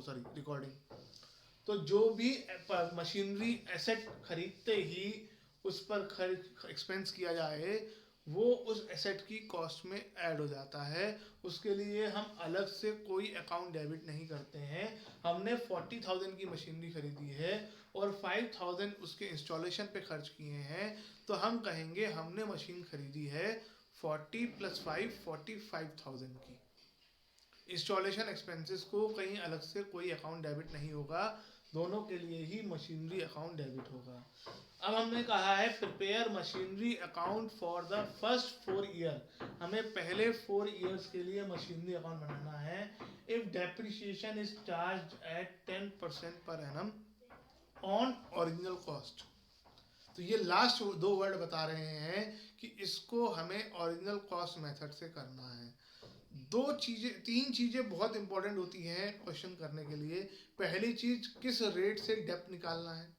Sorry recording. तो जो भी मशीनरी एसेट खरीदते ही उस पर एक्सपेंस किया जाए वो उस एसेट की कॉस्ट में ऐड हो जाता है। उसके लिए हम अलग से कोई अकाउंट डेबिट नहीं करते हैं। हमने 40,000 की मशीनरी खरीदी है और 5,000 उसके इंस्टॉलेशन पे खर्च किए हैं, तो हम कहेंगे हमने मशीन खरीदी है 40 + 5 45,000 की। इंस्टॉलेशन एक्सपेंसेस को कहीं अलग से कोई अकाउंट डेबिट नहीं होगा, दोनों के लिए ही मशीनरी अकाउंट डेबिट होगा। अब हमने कहा है prepare machinery account for the first 4 year. हमें पहले 4 ईयर्स के लिए मशीनरी अकाउंट बनाना है। If depreciation is charge at 10% per annum on original cost. तो ये लास्ट 2 वर्ड बता रहे हैं कि इसको हमें ओरिजिनल कॉस्ट मेथड से करना है। 3 चीजें बहुत इंपॉर्टेंट होती हैं क्वेश्चन करने के लिए। पहली चीज, किस रेट से डेप्थ निकालना है।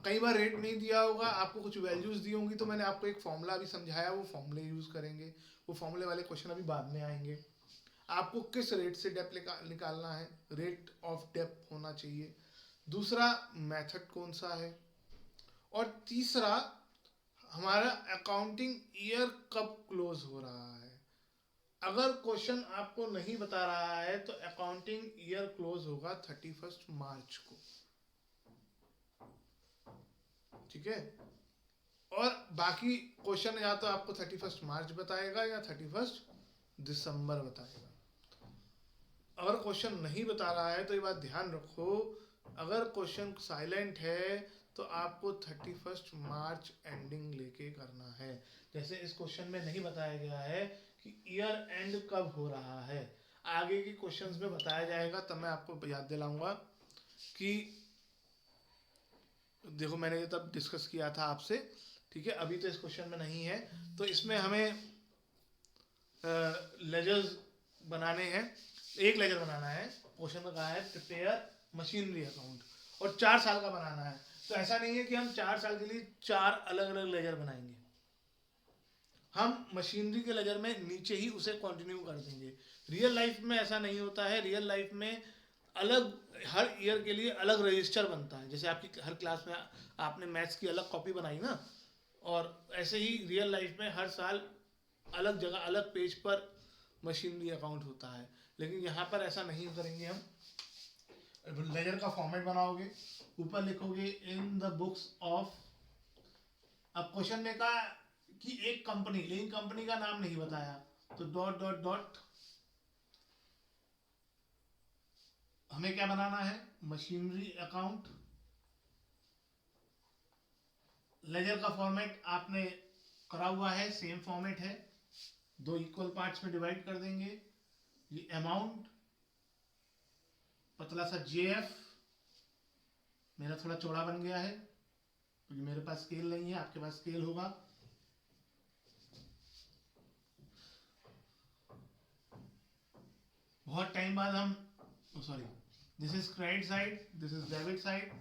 कई बार रेट नहीं दिया होगा, आपको कुछ वैल्यूज दी होंगी, तो मैंने आपको एक फॉर्मूला अभी समझाया, वो फॉर्मूले यूज करेंगे। वो फॉर्मूले वाले क्वेश्चन अभी बाद में आएंगे। आपको किस रेट से डेप्थ निकालना है, रेट ऑफ डेप्थ होना चाहिए। दूसरा, मेथड कौन सा है। और तीसरा, हमारा अकाउंटिंग ईयर कब क्लोज हो रहा है। अगर क्वेश्चन आपको नहीं बता रहा है तो अकाउंटिंग ईयर क्लोज होगा 31 मार्च को, ठीक है। और बाकी क्वेश्चन या तो आपको 31 मार्च बताएगा या 31 दिसंबर बताएगा। अगर क्वेश्चन नहीं बता रहा है तो ये बात ध्यान रखो, अगर क्वेश्चन साइलेंट है तो आपको 31 मार्च एंडिंग लेके करना है। जैसे इस क्वेश्चन में नहीं बताया गया है कि ईयर एंड कब हो रहा है, आगे की क्वेश्चंस में बताया जाएगा, तब मैं आपको याद दिलाऊंगा कि देखो मैंने ये तब डिस्कस किया था आपसे, ठीक है। अभी तो इस क्वेश्चन में नहीं है, तो इसमें हमें लेजर्स बनाने हैं। एक लेजर बनाना है, क्वेश्चन में कहा है प्रिपेयर मशीनरी अकाउंट, और 4 साल का बनाना है। तो ऐसा नहीं है कि हम 4 साल के लिए 4 अलग अलग लेजर बनाएंगे, हम मशीनरी के लेजर में नीचे ही उसे कंटिन्यू कर देंगे। रियल लाइफ में ऐसा नहीं होता है। रियल लाइफ में अलग हर ईयर के लिए अलग रजिस्टर बनता है। जैसे आपकी हर क्लास में आपने मैथ्स की अलग कॉपी बनाई ना, और ऐसे ही रियल लाइफ में हर साल अलग जगह अलग पेज पर मशीनरी अकाउंट होता है। लेकिन यहाँ पर ऐसा नहीं करेंगे हम। लेजर का फॉर्मेट बनाओगे, ऊपर लिखोगे इन द बुक्स ऑफ। अब क्वेश्चन में कहा कि एक कंपनी, लेकिन कंपनी का नाम नहीं बताया, तो डॉट डॉट डॉट हमें क्या बनाना है, मशीनरी अकाउंट। लेजर का फॉर्मेट आपने करा हुआ है, सेम फॉर्मेट है, 2 इक्वल पार्ट्स में डिवाइड कर देंगे। ये अमाउंट पतला सा JF, मेरा थोड़ा चौड़ा बन गया है क्योंकि मेरे पास स्केल नहीं है, आपके पास स्केल होगा। बहुत टाइम बाद हम sorry, this is credit side, this is debit side.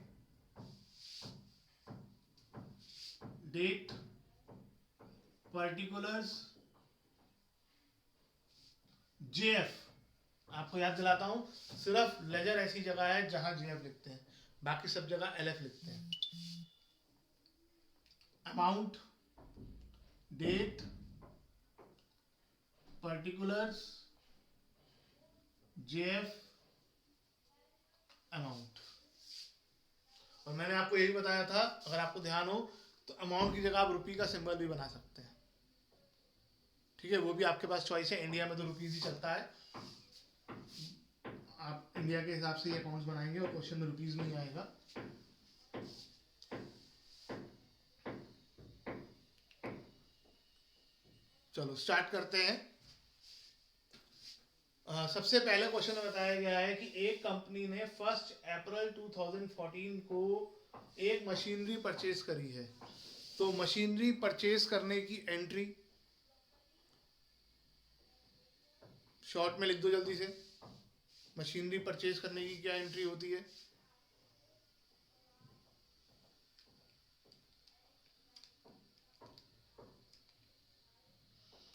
Date, particulars, JF। आपको याद दिलाता हूं, सिर्फ लेजर ऐसी जगह है जहां JF लिखते हैं, बाकी सब जगह LF लिखते हैं। Amount, date, particulars, JF, amount. और मैंने आपको यही बताया था, अगर आपको ध्यान हो तो अमाउंट की जगह आप रुपी का सिंबल भी बना सकते हैं, ठीक है। वो भी आपके पास चॉइस है, इंडिया में तो रुपीज ही चलता है। आप इंडिया के हिसाब से ये अकाउंट्स बनाएंगे और क्वेश्चन में रुपीज नहीं आएगा। चलो स्टार्ट करते हैं। सबसे पहले क्वेश्चन में बताया गया है कि एक कंपनी ने 1 अप्रैल 2014 को एक मशीनरी परचेज करी है। तो मशीनरी परचेज करने की एंट्री शॉर्ट में लिख दो जल्दी से। मशीनरी परचेज करने की क्या एंट्री होती है।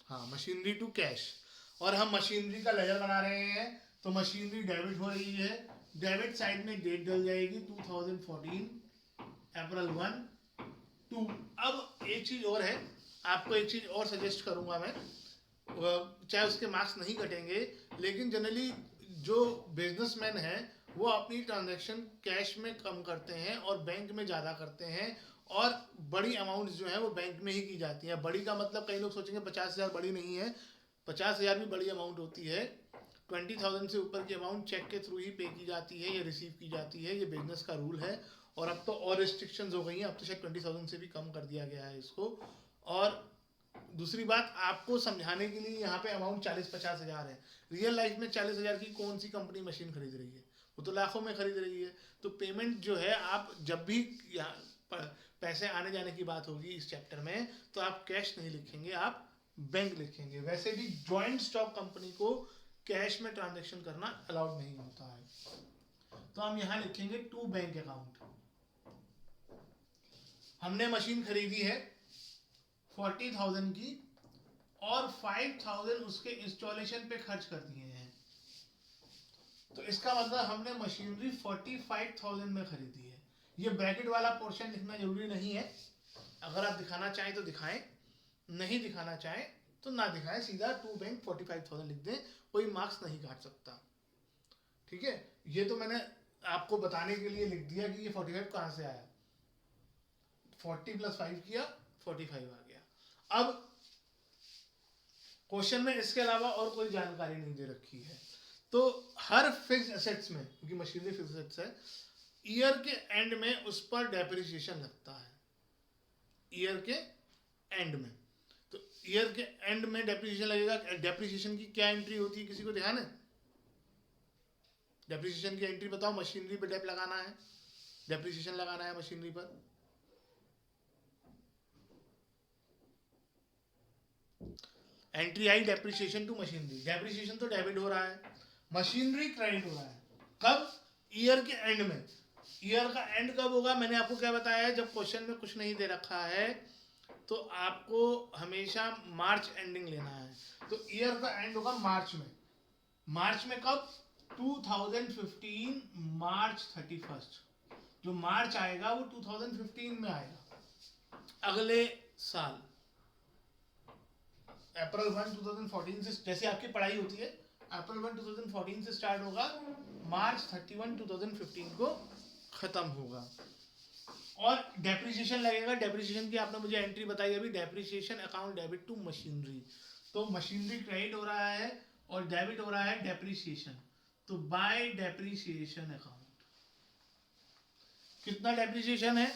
हाँ, मशीनरी टू कैश। और हम मशीनरी का लेजर बना रहे हैं, तो मशीनरी डेबिट हो रही है, डेबिट साइड में डेट डल जाएगी 2014 अप्रैल 1 2। अब एक चीज और है, आपको एक चीज और सजेस्ट करूंगा मैं, चाहे उसके मार्क्स नहीं कटेंगे, लेकिन जनरली जो बिजनेसमैन है वो अपनी ट्रांजैक्शन कैश में कम करते हैं और बैंक में ज़्यादा करते हैं, और बड़ी अमाउंट जो है वो बैंक में ही की जाती है। बड़ी का मतलब कई लोग सोचेंगे 50,000 बड़ी नहीं है, 50,000 भी बड़ी अमाउंट होती है। 20,000 से ऊपर की अमाउंट चेक के थ्रू ही पे की जाती है या रिसीव की जाती है, ये बिजनेस का रूल है। और अब तो और रिस्ट्रिक्शंस हो गई हैं, अब तो शायद 20,000 से भी कम कर दिया गया है इसको। और दूसरी बात आपको समझाने के लिए, यहाँ पे अमाउंट 40-50 हज़ार है, रियल लाइफ में 40,000 की कौन सी कंपनी मशीन खरीद रही है, वो तो लाखों में खरीद रही है। तो पेमेंट जो है, आप जब भी पैसे आने जाने की बात होगी इस चैप्टर में, तो आप कैश नहीं लिखेंगे, आप बैंक लिखेंगे। वैसे भी जॉइंट स्टॉक कंपनी को कैश में ट्रांजेक्शन करना अलाउड नहीं होता है। तो हम यहाँ लिखेंगे टू बैंक अकाउंट। हमने मशीन खरीदी है 40,000 की और 5,000 उसके इंस्टॉलेशन पे खर्च कर दिए हैं, तो इसका मतलब हमने मशीनरी 45,000 में खरीदी है। ये ब्रैकेट वाला पोर्शन लिखना जरूरी नहीं है, अगर आप दिखाना चाहें तो दिखाएं, नहीं दिखाना चाहें तो ना दिखाएं, सीधा टू बैंक 45,000 लिख दें, कोई मार्क्स नहीं काट सकता। ठीक है, ये तो मैंने आपको बताने के लिए लिख दिया कि ये 45 कहाँ से आया, 40 + 5 किया 45 आ गया। अब क्वेश्चन में इसके अलावा और कोई जानकारी नहीं दे रखी है, तो हर फिक्स एसेट्स में, क्योंकि मशीनरी फिक्स एसेट्स है, ईयर के एंड में उस पर डेप्रिसिएशन लगता है। ईयर के एंड में, तो ईयर के एंड में डेप्रिसिएशन लगेगा। डेप्रिसिएशन की क्या एंट्री होती है, किसी को ध्यान है? डेप्रिसिएशन की एंट्री बताओ। मशीनरी पर डेप लगाना है, डेप्रिसिएशन लगाना है मशीनरी पर। एंट्री आई डेप्रिसिएशन टू मशीनरी, डेप्रिसिएशन तो डेबिट हो रहा है, मशीनरी क्रेडिट हो रहा है। कब? ईयर के एंड में। ईयर का एंड कब होगा? मैंने आपको क्या बताया है, जब क्वेश्चन में कुछ नहीं दे रखा है तो आपको हमेशा मार्च एंडिंग लेना है। तो ईयर का एंड होगा मार्च में। मार्च में कब? 2015 मार्च 31। जो मार्च आएगा वो 2015 में आएगा, अगले साल। अप्रैल 1 2014 से, जैसे आपकी पढ़ाई होती है, अप्रैल 1 2014 से स्टार्ट होगा, मार्च 31 2015 को खत्म होगा। और डेप्रिसिएशन लगेगा। डेप्रिसिएशन की आपने मुझे एंट्री बताई अभी, depreciation account debit to machinery. तो मशीनरी क्रेडिट हो रहा है और डेबिट हो रहा है डेप्रिसिएशन, तो बाय डेप्रिसिएशन अकाउंट। कितना डेप्रिसिएशन है?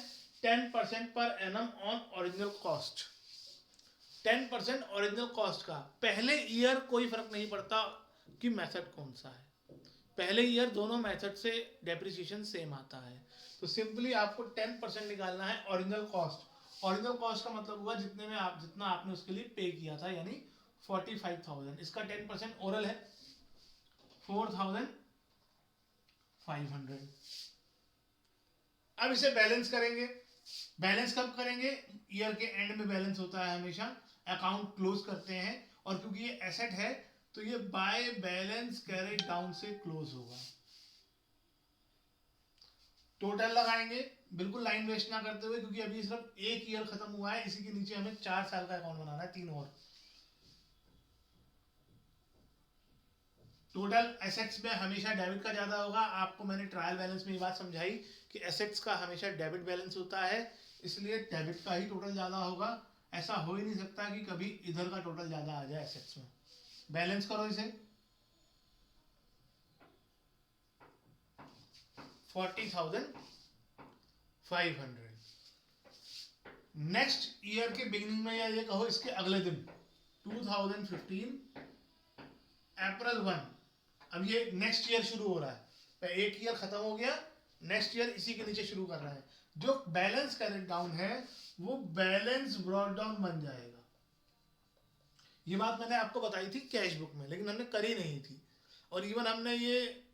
10% per annum on original cost. 10% original cost का। पहले ईयर कोई फर्क नहीं पड़ता कि मेथड कौन सा है, पहले ईयर दोनों मेथड से डेप्रिसिएशन सेम आता है। तो सिंपली आपको 10% निकालना है ओरिजिनल कॉस्ट। ओरिजिनल कॉस्ट का मतलब हुआ जितने में आप, जितना आपने उसके लिए पे किया था, यानी 45,000। इसका 10% ओरल है 4,500। अब इसे बैलेंस करेंगे। बैलेंस कब करेंगे? ईयर के एंड में बैलेंस होता है हमेशा, अकाउंट क्लोज करते हैं। और क्योंकि ये एसेट है तो ये बाय बैलेंस कैरिड डाउन से क्लोज होगा। टोटल लगाएंगे, बिल्कुल लाइन वेस्ट ना करते हुए, क्योंकि अभी सिर्फ एक ईयर खत्म हुआ है, इसी के नीचे हमें 4 साल का अकाउंट बनाना है, 3 और। टोटल एसेट्स में हमेशा डेबिट का ज्यादा होगा। आपको मैंने ट्रायल बैलेंस में ये बात समझाई कि एसेट्स का हमेशा डेबिट बैलेंस होता है, इसलिए डेबिट का ही टोटल ज्यादा होगा। ऐसा हो ही नहीं सकता कि कभी इधर का टोटल ज्यादा आ जाए एसेट्स में। बैलेंस करो इसे। 40,500। नेक्स्ट ईयर के बिगिनिंग में, या ये कहो इसके अगले दिन, 2015 अप्रैल 1। अब ये नेक्स्ट ईयर शुरू हो रहा है, एक ईयर खत्म हो गया, नेक्स्ट ईयर इसी के नीचे शुरू कर रहा है। जो बैलेंस कैरिड डाउन है वो बैलेंस ब्रॉट डाउन बन जाएगा। ये बात मैंने आपको बताई थी कैश बुक में, लेकिन हमने करी नहीं थी। और इवन हमने ये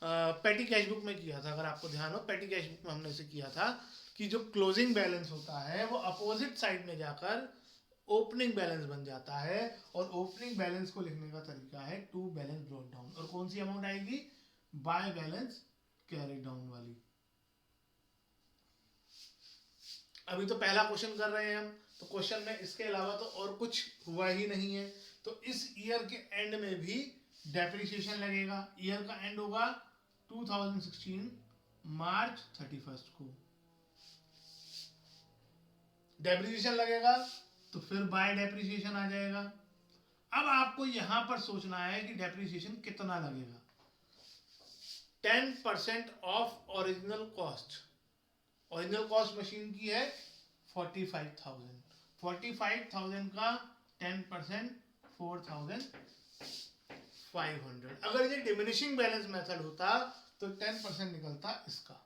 पेटी कैश बुक में किया था, अगर आपको ध्यान हो, पेटी कैश बुक में हमने इसे किया था कि जो क्लोजिंग बैलेंस होता है वो अपोजिट साइड में जाकर ओपनिंग बैलेंस बन जाता है। और ओपनिंग बैलेंस को लिखने का तरीका है टू बैलेंस ब्रॉट डाउन। और कौन सी अमाउंट आएगी? बाय बैलेंस कैरी डाउन वाली। अभी तो पहला क्वेश्चन कर रहे हैं हम, तो क्वेश्चन में इसके अलावा तो और कुछ हुआ ही नहीं है। तो इस ईयर के एंड में भी डेप्रिसिएशन लगेगा। ईयर का एंड होगा 2016 मार्च 31 को। डेप्रिसिएशन लगेगा तो फिर बाय डेप्रिसिएशन आ जाएगा। अब आपको यहां पर सोचना है कि डेप्रिसिएशन कितना लगेगा। 10% of original cost. Original cost machine की है 45,000। 45,000 का 10% 4,500। अगर ये डिमिनिशिंग बैलेंस मेथड होता तो 10% निकलता इसका।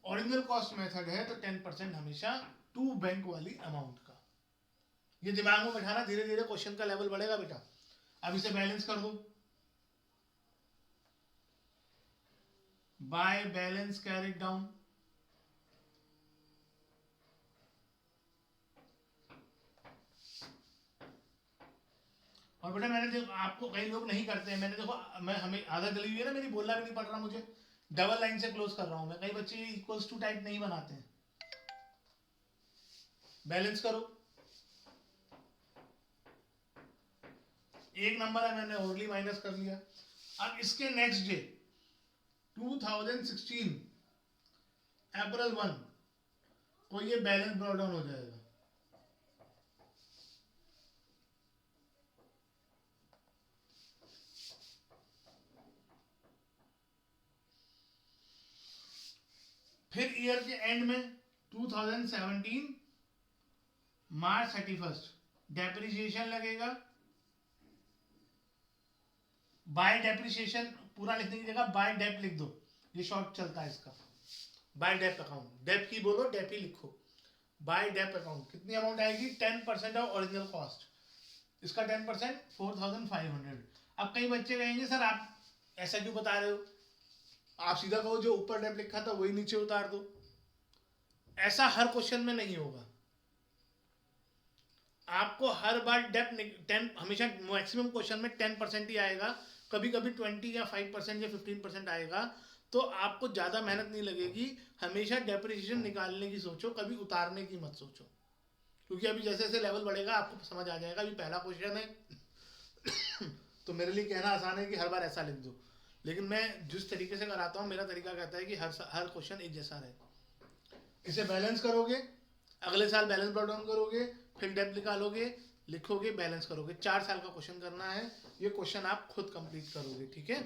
ओरिजिनल कॉस्ट मेथड है तो 10% हमेशा टू बैंक वाली अमाउंट का। ये दिमाग में बैठाना, धीरे धीरे क्वेश्चन का लेवल बढ़ेगा बेटा। अब इसे बैलेंस कर दो। By balance carried down. और बेटा मैंने देखो, आपको कई लोग नहीं करते हैं, मैंने देखो मैं हमें आदत डली हुई है ना मेरी, बोलना भी नहीं पड़ रहा मुझे, डबल लाइन से क्लोज कर रहा हूं मैं। कई बच्चे इक्वल्स टू टाइप नहीं बनाते हैं। बैलेंस करो। एक नंबर है, मैंने ओरली माइनस कर लिया। अब इसके नेक्स्ट डे 2016 अप्रैल 1 को ये बैलेंस ब्रॉट डाउन हो जाएगा। फिर ईयर के एंड में 2017 मार्च 31 डेप्रिसिएशन लगेगा। बाय डेप्रिसिएशन पूरा लिखने की जगह बाय डेप लिख दो, ये शॉर्ट चलता है इसका। बाय डेप अकाउंट, डेप की बोलो डेप ही लिखो। बाय डेप अकाउंट कितनी अमाउंट आएगी? 10% ऑफ ओरिजिनल कॉस्ट। इसका 10% 4,500। अब कई बच्चे कहेंगे सर आप ऐसा क्यों बता रहे हो? आप सीधा कहो जो ऊपर डेप लिखा था वही नीचे उतार दो। ऐसा हर क्वेश्चन में नहीं होगा। आपको हर बार डेप 10, हमेशा मैक्सिमम क्वेश्चन में 10% ही आएगा। कभी कभी 20 या 5% या 15% आएगा। तो आपको ज़्यादा मेहनत नहीं लगेगी। हमेशा डेप्रिसिएशन निकालने की सोचो, कभी उतारने की मत सोचो। क्योंकि अभी जैसे जैसे लेवल बढ़ेगा आपको समझ आ जाएगा। अभी पहला क्वेश्चन है तो मेरे लिए कहना आसान है कि हर बार ऐसा लिख दो, लेकिन मैं जिस तरीके से कराता हूँ मेरा तरीका कहता है कि हर क्वेश्चन एक जैसा रहे। इसे बैलेंस करोगे, अगले साल बैलेंस ब्रॉट डाउन करोगे, फिर डेप निकालोगे, लिखोगे, बैलेंस करोगे। 4 साल का क्वेश्चन करना है। ये क्वेश्चन आप खुद कंप्लीट करोगे, ठीक है।